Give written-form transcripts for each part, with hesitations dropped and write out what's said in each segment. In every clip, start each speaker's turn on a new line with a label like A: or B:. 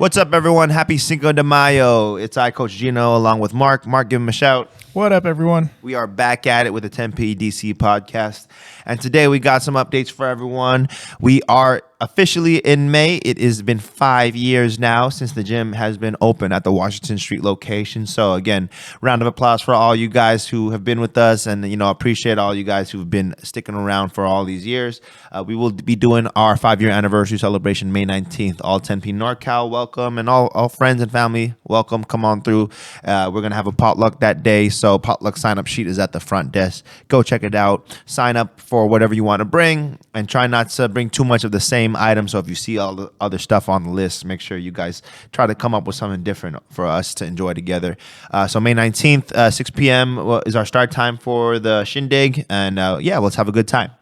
A: What's up, everyone? Happy Cinco de Mayo. It's I, Coach Gino, along with Mark. Mark, give him a shout.
B: What up, everyone?
A: We are back at it with the 10P DC podcast. And today we got some updates for everyone. We are officially in May. It has been 5 years now since the gym has been open at the Washington Street location. So again, round of applause for all you guys who have been with us, and appreciate all you guys who've been sticking around for all these years. We will be doing our 5-year anniversary celebration May 19th. All 10P NorCal, welcome, and all friends and family, welcome. Come on through. We're gonna have a potluck that day. So potluck sign-up sheet is at the front desk. Go check it out. Sign up for whatever you want to bring, and try not to bring too much of the same item. So if you see all the other stuff on the list, make sure you guys try to come up with something different for us to enjoy together. So May 19th, 6 p.m. is our start time for the shindig, and let's have a good time.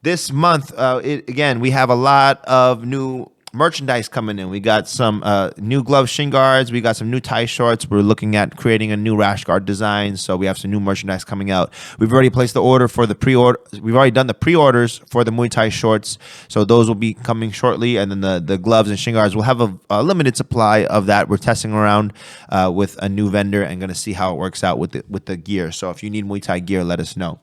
A: This month, again, we have a lot of new merchandise coming in. We got some new glove shin guards. We got some new tie shorts. We're looking at creating a new rash guard design. So we have some new merchandise coming out. We've already placed the order for the pre-order. We've already done the pre-orders for the Muay Thai shorts. So those will be coming shortly. And then the gloves and shin guards, we'll have a limited supply of that. We're testing around with a new vendor and going to see how it works out with the gear. So if you need Muay Thai gear, let us know.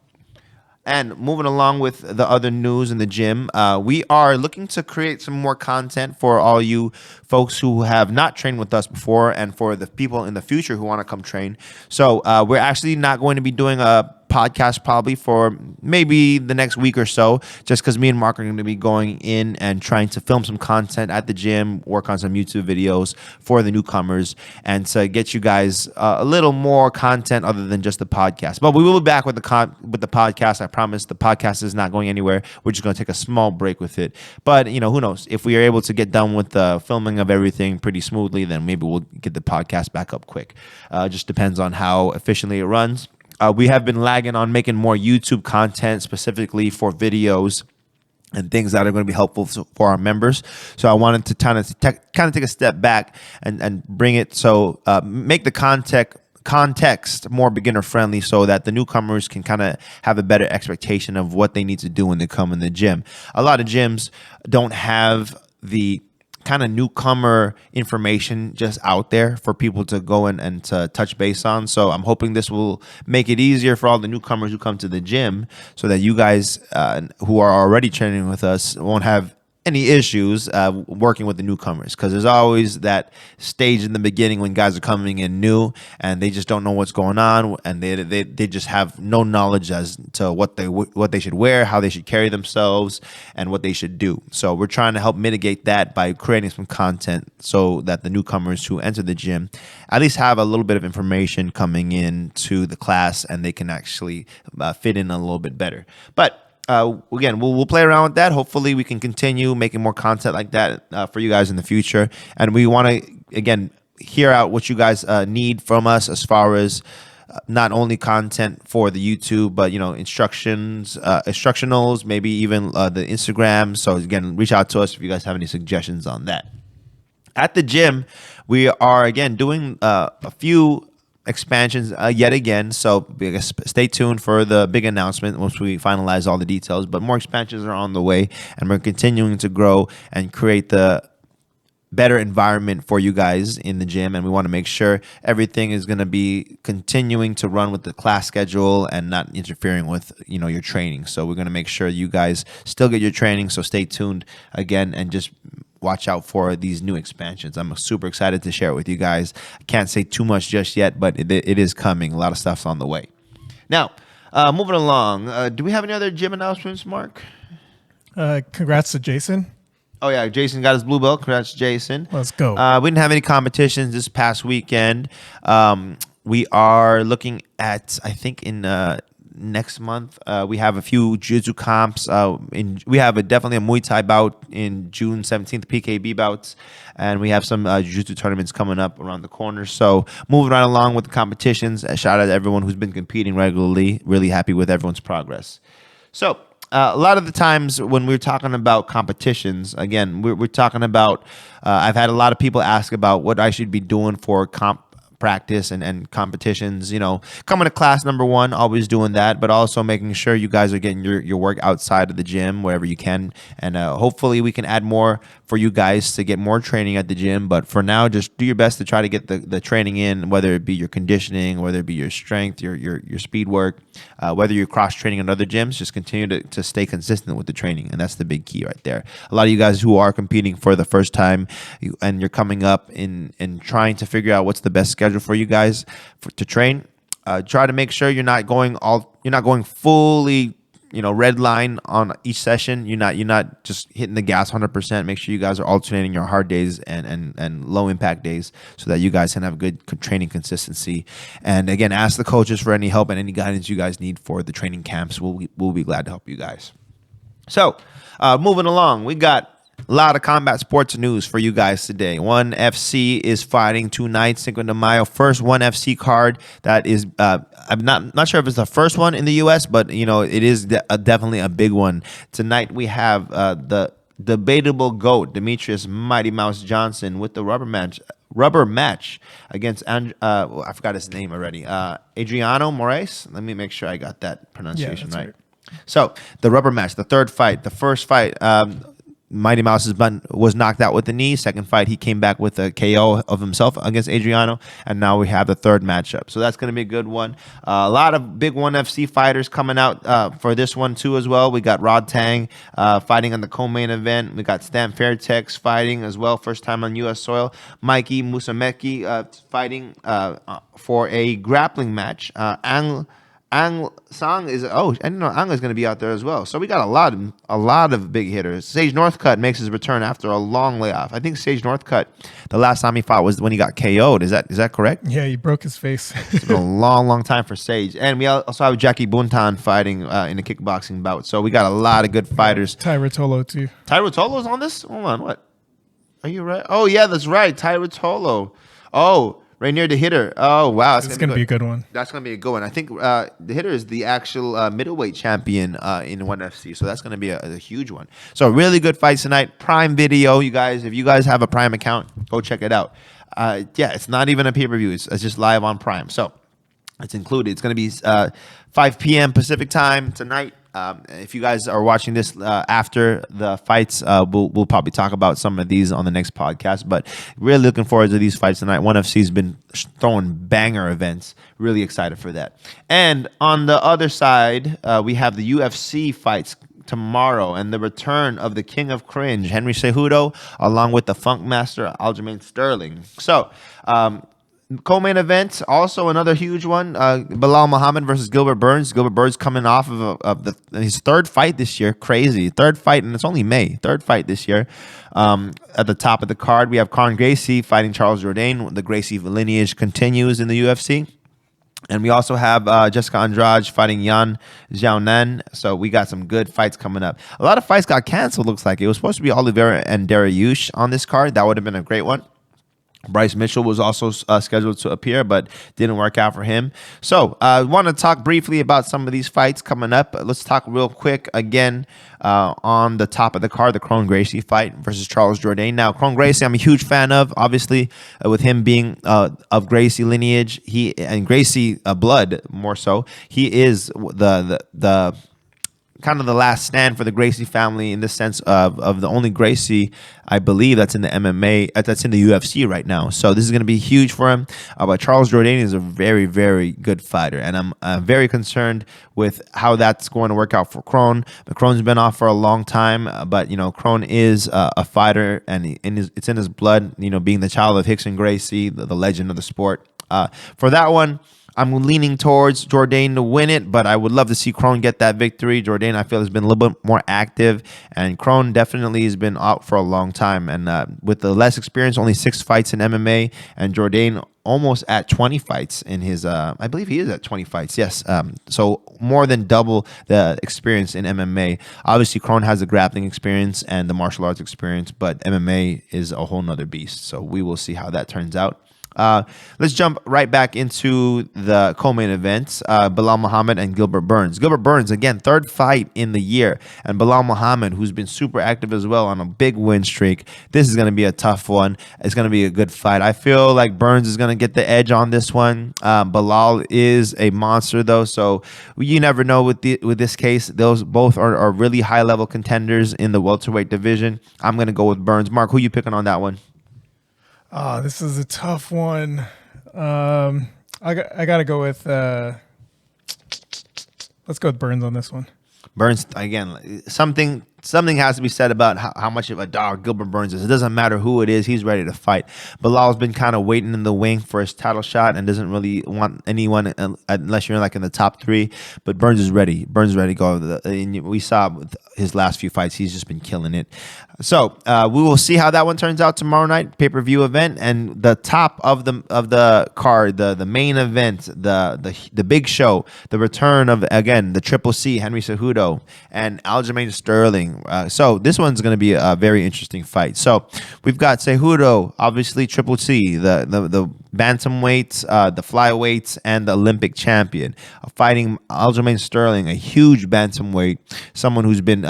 A: And moving along with the other news in the gym, we are looking to create some more content for all you folks who have not trained with us before, and for the people in the future who want to come train. So we're actually not going to be doing a podcast probably for maybe the next week or so, just because me and Mark are going to be going in and trying to film some content at the gym, work on some YouTube videos for the newcomers, and to get you guys a little more content other than just the podcast. But we will be back with the podcast. I promise. The podcast is not going anywhere. We're just going to take a small break with it. But who knows? If we are able to get done with the filming of everything pretty smoothly, then maybe we'll get the podcast back up quick. Just depends on how efficiently it runs. We have been lagging on making more YouTube content specifically for videos and things that are going to be helpful for our members. So I wanted to kind of take a step back and bring it so make the context more beginner friendly, so that the newcomers can kind of have a better expectation of what they need to do when they come in the gym. A lot of gyms don't have the kind of newcomer information just out there for people to go and to touch base on. So I'm hoping this will make it easier for all the newcomers who come to the gym, so that you guys who are already training with us won't have any issues working with the newcomers, because there's always that stage in the beginning when guys are coming in new and they just don't know what's going on, and they just have no knowledge as to what they should wear, how they should carry themselves, and what they should do. So we're trying to help mitigate that by creating some content so that the newcomers who enter the gym at least have a little bit of information coming in to the class, and they can actually fit in a little bit better. But again, we'll play around with that. Hopefully we can continue making more content like that for you guys in the future. And we want to, again, hear out what you guys need from us as far as not only content for the YouTube, but instructionals, maybe even the Instagram. So again, reach out to us if you guys have any suggestions on that. At the gym, we are again doing a few expansions yet again, so stay tuned for the big announcement once we finalize all the details. But more expansions are on the way, and we're continuing to grow and create the better environment for you guys in the gym. And we want to make sure everything is going to be continuing to run with the class schedule and not interfering with your training. So we're going to make sure you guys still get your training. So stay tuned again, and just watch out for these new expansions. I'm super excited to share it with you guys. I can't say too much just yet, but it is coming. A lot of stuff's on the way. Now, moving along, do we have any other gym announcements, Mark?
B: Congrats to Jason.
A: Oh, yeah, Jason got his blue belt. Congrats, Jason.
B: Let's go.
A: We didn't have any competitions this past weekend. We are looking at, I think, in next month, we have a few jiu-jitsu comps. We have definitely a Muay Thai bout in June 17th, PKB bouts, and we have some jiu-jitsu tournaments coming up around the corner. So moving right along with the competitions. Shout out to everyone who's been competing regularly. Really happy with everyone's progress. So a lot of the times when we're talking about competitions, again, we're talking about, I've had a lot of people ask about what I should be doing for comp practice and competitions. Coming to class number one, always doing that, but also making sure you guys are getting your work outside of the gym wherever you can. And hopefully we can add more for you guys to get more training at the gym. But for now, just do your best to try to get the training in, whether it be your conditioning, whether it be your strength, your speed work, whether you're cross training in other gyms. Just continue to stay consistent with the training, and that's the big key right there. A lot of you guys who are competing for the first time and you're coming up in trying to figure out what's the best schedule for you guys to train. Try to make sure you're not going fully red line on each session. You're not just hitting the gas 100%. Make sure you guys are alternating your hard days and low impact days so that you guys can have good training consistency. And again, ask the coaches for any help and any guidance you guys need for the training camps. We'll be glad to help you guys. So moving along, we got a lot of combat sports news for you guys today. ONE FC is fighting tonight, Cinco de Mayo. First ONE FC card that is, I'm not sure if it's the first one in the U.S., but it is definitely a big one. Tonight we have the debatable GOAT, Demetrius Mighty Mouse Johnson, with the rubber match against I forgot his name already. Adriano Moraes. Let me make sure I got that pronunciation right. So the rubber match, the third fight, the first fight. Mighty Mouse was knocked out with the knee. Second fight, he came back with a KO of himself against Adriano, and now we have the third matchup. So that's going to be a good one. A lot of big ONE FC fighters coming out for this one too as well. We got Rod Tang fighting on the co-main event. We got Stan Fairtex fighting as well, first time on U.S. soil. Mikey Musameki fighting for a grappling match. Ang Sang is I didn't know Ang is going to be out there as well. So we got a lot of big hitters. Sage Northcutt makes his return after a long layoff. I think Sage Northcutt, the last time he fought was when he got KO'd. Is that correct?
B: Yeah, he broke his face.
A: It's been a long time for Sage. And we also have Jackie Buntan fighting in a kickboxing bout. So we got a lot of good fighters.
B: Ty Rotolo too.
A: Ty Rotolo's on this? Hold on, what? Are you right? Oh yeah, that's right. Ty Rotolo. Oh. Rainier the Hitter. Oh, wow.
B: It's going to be a good one.
A: That's going to be a good one. I think the Hitter is the actual middleweight champion in ONE FC, so that's going to be a huge one. So really good fights tonight. Prime Video, you guys. If you guys have a Prime account, go check it out. It's not even a pay-per-view. It's just live on Prime. So it's included. It's going to be 5 p.m. Pacific time tonight. If you guys are watching this after the fights, we'll probably talk about some of these on the next podcast. But really looking forward to these fights tonight. ONE FC's been throwing banger events. Really excited for that. And on the other side, we have the UFC fights tomorrow and the return of the King of Cringe, Henry Cejudo, along with the Funk Master, Aljamain Sterling. So, co-main event, also another huge one. Bilal Muhammad versus Gilbert Burns. Gilbert Burns coming off of his third fight this year. Crazy. Third fight, and it's only May. Third fight this year. At the top of the card, we have Kron Gracie fighting Charles Jourdain. The Gracie lineage continues in the UFC. And we also have Jessica Andrade fighting Yan Xiaonan. So we got some good fights coming up. A lot of fights got canceled, looks like. It was supposed to be Oliveira and Dariush on this card. That would have been a great one. Bryce Mitchell was also scheduled to appear, but didn't work out for him. So I want to talk briefly about some of these fights coming up. Let's talk real quick again on the top of the card, the Kron Gracie fight versus Charles Jourdain. Now, Kron Gracie, I'm a huge fan of, obviously, with him being of Gracie lineage, and Gracie blood more so. He is the kind of the last stand for the Gracie family in the sense of the only Gracie, I believe, that's in the MMA, that's in the UFC right now. So this is going to be huge for him. But Charles Jourdain is a very, very good fighter, and I'm very concerned with how that's going to work out for Kron. But Kron's been off for a long time, but Kron is a fighter, and it's in his blood. Being the child of Rickson Gracie, the legend of the sport. For that one, I'm leaning towards Jourdain to win it, but I would love to see Kron get that victory. Jourdain, I feel, has been a little bit more active, and Kron definitely has been out for a long time. And with the less experience, only 6 fights in MMA, and Jourdain almost at 20 fights in his, I believe he is at 20 fights, yes. So more than double the experience in MMA. Obviously, Kron has the grappling experience and the martial arts experience, but MMA is a whole nother beast. So we will see how that turns out. Let's jump right back into the co-main events. Bilal Muhammad and Gilbert Burns. Gilbert Burns, again, third fight in the year. And Bilal Muhammad, who's been super active as well on a big win streak. This is going to be a tough one. It's going to be a good fight. I feel like Burns is going to get the edge on this one. Bilal is a monster, though, so you never know with this case. Those both are really high-level contenders in the welterweight division. I'm going to go with Burns. Mark, who you picking on that one?
B: Oh, this is a tough one. I got to go with. Let's go with Burns on this one.
A: Burns, again, something has to be said about how much of a dog Gilbert Burns is. It doesn't matter who it is. He's ready to fight. Bilal's been kind of waiting in the wing for his title shot and doesn't really want anyone unless you're like in the top 3. But Burns is ready. Burns is ready to go. And we saw with his last few fights, he's just been killing it. So we will see how that one turns out tomorrow night, pay-per-view event. And the top of the card, the main event, the big show, the return of, again, the Triple C, Henry Cejudo, and Aljamain Sterling. So this one's going to be a very interesting fight. So we've got Cejudo, obviously Triple C, the bantamweights, the flyweights, and the Olympic champion, fighting Aljamain Sterling, a huge bantamweight, someone who's been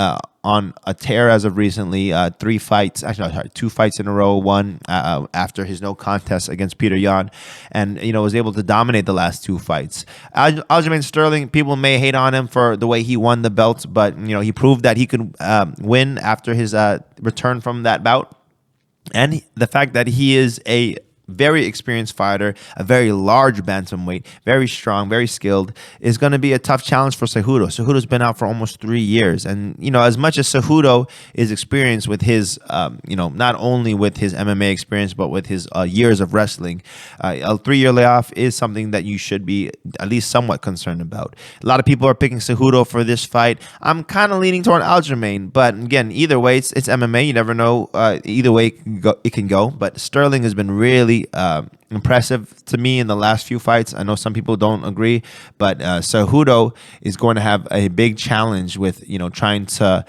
A: on a tear as of recently. 2 fights in a row. One after his no contest against Peter Yan, and was able to dominate the last 2 fights. Aljamain Sterling, people may hate on him for the way he won the belt, but he proved that he could win after his return from that bout, and the fact that he is a very experienced fighter, a very large bantamweight, very strong, very skilled, is going to be a tough challenge for Cejudo. Cejudo's been out for almost 3 years. And, as much as Cejudo is experienced with his, not only with his MMA experience, but with his years of wrestling, a 3-year layoff is something that you should be at least somewhat concerned about. A lot of people are picking Cejudo for this fight. I'm kind of leaning toward Aljamain, but again, either way, it's MMA. You never know. Either way it can go. But Sterling has been really impressive to me in the last few fights. I know some people don't agree, but Cejudo is going to have a big challenge with trying to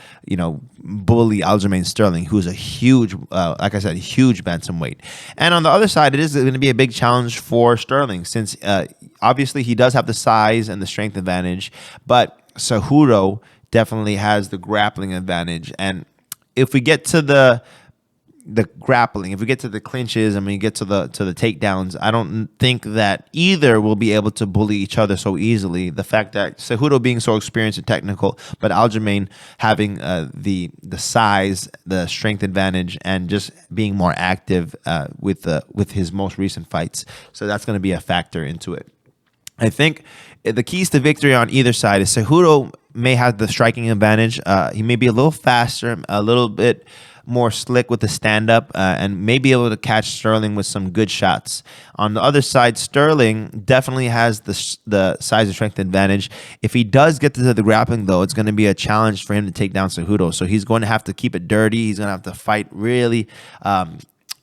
A: bully Aljamain Sterling, who's a huge, like I said, huge bantamweight. And on the other side, it is going to be a big challenge for Sterling, since obviously he does have the size and the strength advantage, but Cejudo definitely has the grappling advantage. And if we get to the grappling, if we get to the clinches and we get to the takedowns, I don't think that either will be able to bully each other so easily. The fact that Cejudo being so experienced and technical, but Aljamain having the size, the strength advantage, and just being more active with his most recent fights. So that's going to be a factor into it. I think the keys to victory on either side is Cejudo may have the striking advantage. He may be a little faster, a little bit more slick with the stand-up, and may be able to catch Sterling with some good shots. On the other side, Sterling definitely has the size and strength advantage. If he does get to the grappling, though, it's going to be a challenge for him to take down Cejudo. So he's going to have to keep it dirty. He's going to have to fight really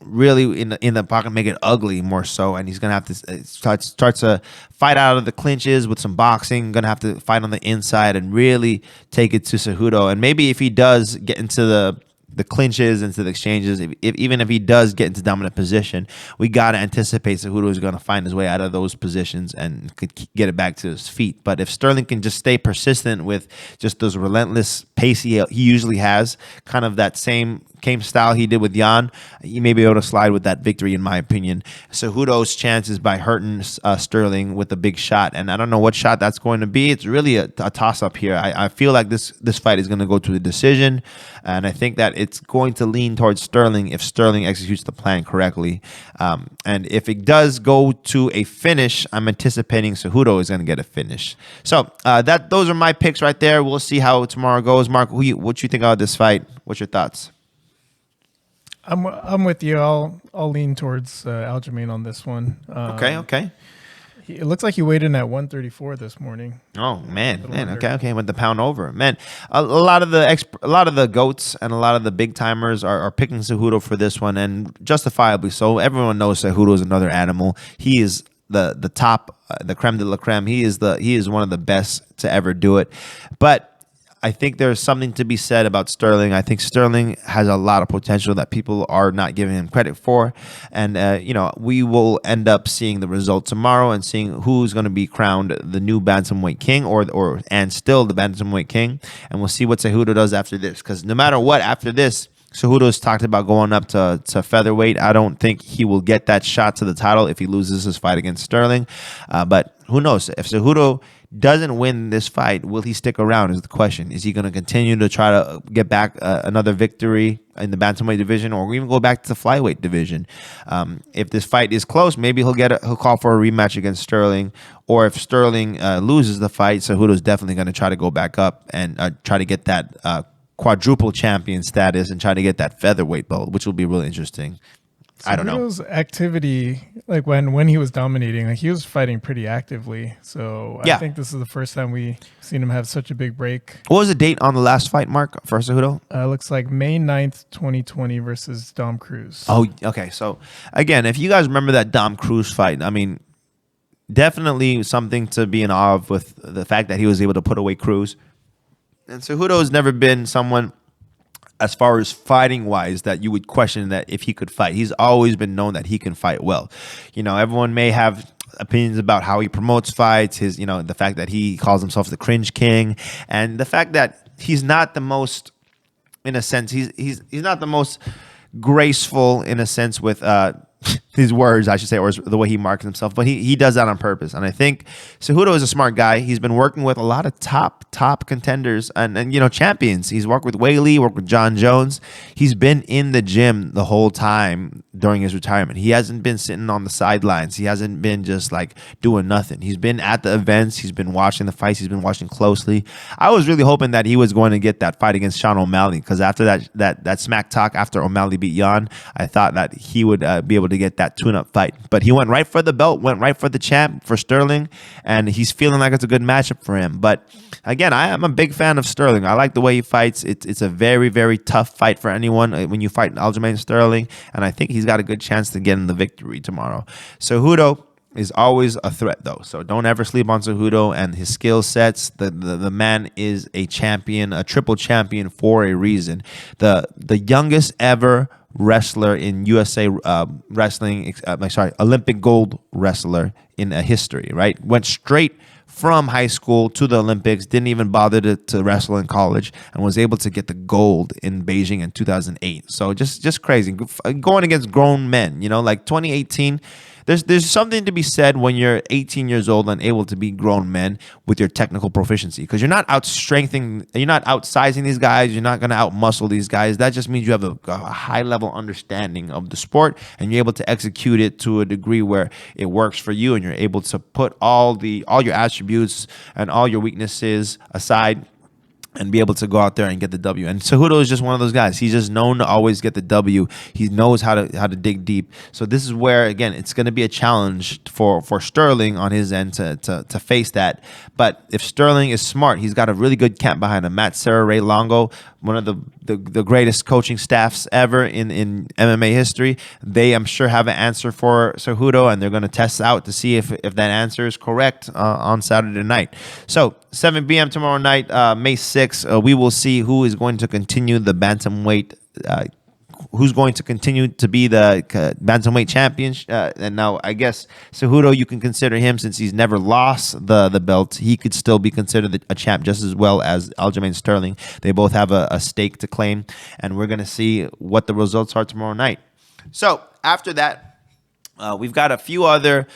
A: in the pocket, make it ugly more so, and he's gonna have to start to fight out of the clinches with some boxing. Gonna have to fight on the inside and really take it to Cejudo. And maybe if he does get into the clinches, into the exchanges, even if he does get into dominant position, we got to anticipate Cejudo is going to find his way out of those positions and could get it back to his feet. But if Sterling can just stay persistent with just those relentless pace he usually has, kind of that same style he did with Yan, he may be able to slide with that victory, in my opinion. Cejudo's chances by hurting Sterling with a big shot, and I don't know what shot that's going to be. It's really a toss-up here. I feel like this fight is going to go to a decision, and I think that it's going to lean towards Sterling if Sterling executes the plan correctly. And if it does go to a finish, I'm anticipating Cejudo is going to get a finish. So those are my picks right there. We'll see how tomorrow goes. Mark, what you think about this fight? What's your thoughts?
B: I'm with you. I'll lean towards Aljamain on this one.
A: Okay.
B: It looks like he weighed in at 134 this morning.
A: Oh man. Okay. Went the pound over. Man, a lot of the goats and a lot of the big timers are picking Cejudo for this one, and justifiably so. Everyone knows Cejudo is another animal. He is the top, the creme de la creme. He is one of the best to ever do it. But I think there's something to be said about Sterling. I think Sterling has a lot of potential that people are not giving him credit for. And, we will end up seeing the result tomorrow and seeing who's going to be crowned the new Bantamweight King and still the Bantamweight King. And we'll see what Cejudo does after this. Because no matter what, after this, Cejudo's talked about going up to featherweight. I don't think he will get that shot to the title if he loses his fight against Sterling. But who knows? If Cejudo doesn't win this fight, will he stick around is the question. Is he going to continue to try to get back another victory in the bantamweight division, or even go back to the flyweight division? If this fight is close, maybe he'll call for a rematch against Sterling. Or if Sterling loses the fight, Cejudo's definitely going to try to go back up and try to get that quadruple champion status and try to get that featherweight belt, which will be really interesting. I don't know.
B: Cejudo's activity, like when he was dominating, like he was fighting pretty actively. So I think this is the first time we seen him have such a big break.
A: What was the date on the last fight, Mark, for Cejudo?
B: Looks like May 9th, 2020 versus Dom Cruz.
A: Oh, okay. So again, if you guys remember that Dom Cruz fight, I mean, definitely something to be in awe of with the fact that he was able to put away Cruz. And Cejudo has never been someone, as far as fighting wise, that you would question that if he could fight. He's always been known that he can fight well. Everyone may have opinions about how he promotes fights, the fact that he calls himself the cringe king, and the fact that he's not the most, in a sense, he's not the most graceful in a sense with his words, I should say, or the way he markets himself, but he does that on purpose. And I think Cejudo is a smart guy. He's been working with a lot of top contenders and champions. He's worked with Whaley, worked with John Jones. He's been in the gym the whole time during his retirement. He hasn't been sitting on the sidelines. He hasn't been just like doing nothing. He's been at the events. He's been watching the fights. He's been watching closely. I was really hoping that he was going to get that fight against Sean O'Malley, because after that smack talk after O'Malley beat Jan, I thought that he would be able to get that tune-up fight. But he went right for the belt, went right for the champ, for Sterling, and he's feeling like it's a good matchup for him. But again, I am a big fan of Sterling. I like the way he fights. It's a very, very tough fight for anyone when you fight Aljamain Sterling, and I think he's got a good chance to get in the victory tomorrow. Cejudo is always a threat, though, so don't ever sleep on Cejudo and his skill sets. The man is a champion, a triple champion for a reason. The youngest ever wrestler in USA wrestling, Olympic gold wrestler in history, right? Went straight from high school to the Olympics, didn't even bother to wrestle in college, and was able to get the gold in Beijing in 2008. So just crazy. Going against grown men, like 2018, there's something to be said when you're 18 years old and able to be grown men with your technical proficiency, because you're not outsizing these guys, you're not going to outmuscle these guys. That just means you have a high level understanding of the sport, and you're able to execute it to a degree where it works for you, and you're able to put all your attributes and all your weaknesses aside and be able to go out there and get the W. And Cejudo is just one of those guys. He's just known to always get the W. He knows how to dig deep. So this is where, again, it's going to be a challenge for Sterling on his end to face that. But if Sterling is smart, he's got a really good camp behind him. Matt Serra, Ray Longo, one of the greatest coaching staffs ever in MMA history. They, I'm sure, have an answer for Cejudo, and they're going to test out to see if that answer is correct on Saturday night. So 7 p.m. tomorrow night, May 6th, we will see who is going to continue the bantamweight, who's going to continue to be the bantamweight champion. And now, I guess Cejudo, you can consider him, since he's never lost the belt, he could still be considered a champ just as well as Aljamain Sterling. They both have a stake to claim, and we're going to see what the results are tomorrow night. So after that, we've got a few other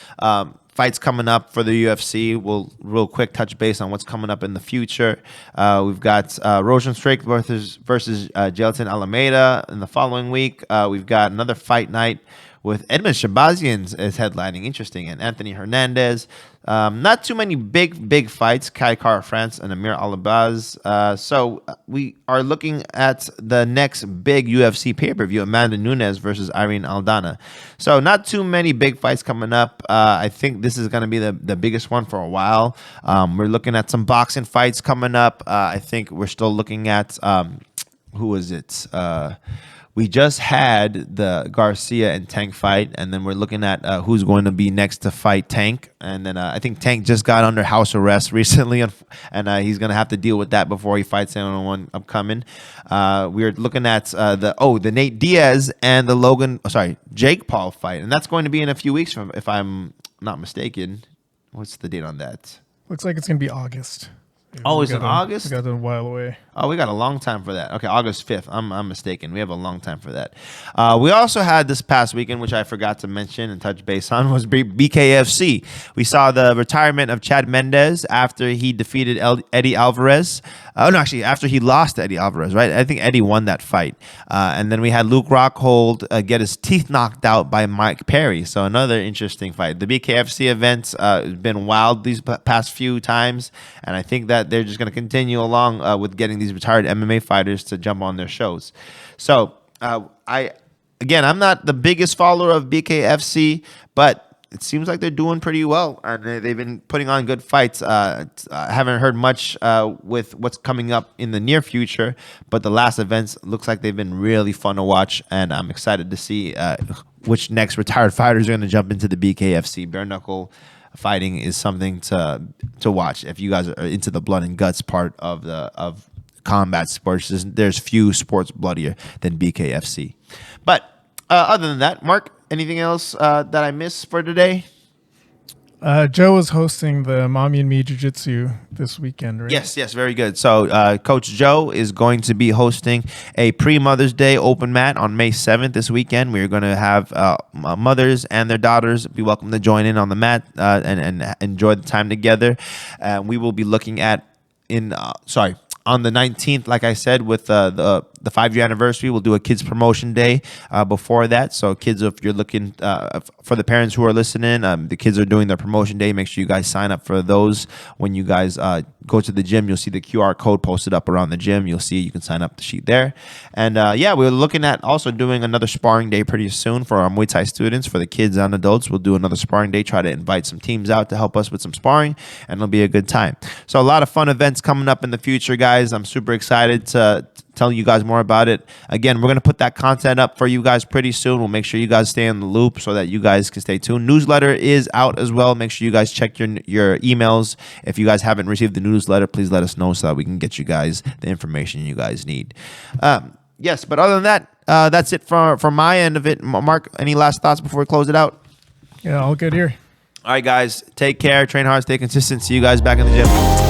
A: fights coming up for the UFC. We'll real quick touch base on what's coming up in the future. We've got Rosenstruik versus Gelton Alameda in the following week. We've got another fight night with Edmund Shabazian is headlining. Interesting. And Anthony Hernandez. Not too many big fights. Kai Kara France and Amir Alibaz. So we are looking at the next big UFC pay-per-view, Amanda Nunes versus Irene Aldana. So not too many big fights coming up. I think this is going to be the biggest one for a while. We're looking at some boxing fights coming up. I think we're still looking at, who is it? we just had the Garcia and Tank fight, and then we're looking at who's going to be next to fight Tank. And then I think Tank just got under house arrest recently, and he's going to have to deal with that before he fights anyone upcoming. We're looking at the Nate Diaz and the Jake Paul fight, and that's going to be in a few weeks, if I'm not mistaken. What's the date on that?
B: Looks like it's going to be August.
A: Oh, is it August?
B: We got a while away.
A: Oh, we got a long time for that. Okay, August 5th. I'm mistaken. We have a long time for that. We also had this past weekend, which I forgot to mention and touch base on, was BKFC. We saw the retirement of Chad Mendez after he defeated Eddie Alvarez. After he lost to Eddie Alvarez, right? I think Eddie won that fight. And then we had Luke Rockhold get his teeth knocked out by Mike Perry. So another interesting fight. The BKFC events has been wild these past few times, and I think that they're just going to continue along with getting these retired MMA fighters to jump on their shows. So I'm not the biggest follower of BKFC, but it seems like they're doing pretty well, and they've been putting on good fights. I haven't heard much with what's coming up in the near future, but the last events looks like they've been really fun to watch, and I'm excited to see which next retired fighters are going to jump into the BKFC. Bare knuckle fighting is something to watch if you guys are into the blood and guts part of combat sports. There's few sports bloodier than BKFC. But other than that, Mark, anything else that I missed for today?
B: Joe is hosting the Mommy and Me Jiu-Jitsu this weekend, right?
A: Yes, very good. So Coach Joe is going to be hosting a pre-Mother's Day open mat on May 7th this weekend. We're going to have mothers and their daughters be welcome to join in on the mat and enjoy the time together. We will be looking at on the 19th, like I said, with the 5-year anniversary, we'll do a kids promotion day before that. So kids, if you're looking for the parents who are listening, the kids are doing their promotion day. Make sure you guys sign up for those. When you guys go to the gym, you'll see the QR code posted up around the gym. You'll see you can sign up the sheet there. And we're looking at also doing another sparring day pretty soon for our Muay Thai students. For the kids and adults, we'll do another sparring day. Try to invite some teams out to help us with some sparring, and it'll be a good time. So a lot of fun events coming up in the future, guys. I'm super excited to tell you guys more about it. Again, we're going to put that content up for you guys pretty soon. We'll make sure you guys stay in the loop so that you guys can stay tuned. Newsletter is out as well. Make sure you guys check your emails. If you guys haven't received the newsletter, please let us know so that we can get you guys the information you guys need. Yes, but other than that, that's it from my end of it. Mark, any last thoughts before we close it out?
B: Yeah, all good here.
A: All right, guys. Take care. Train hard. Stay consistent. See you guys back in the gym.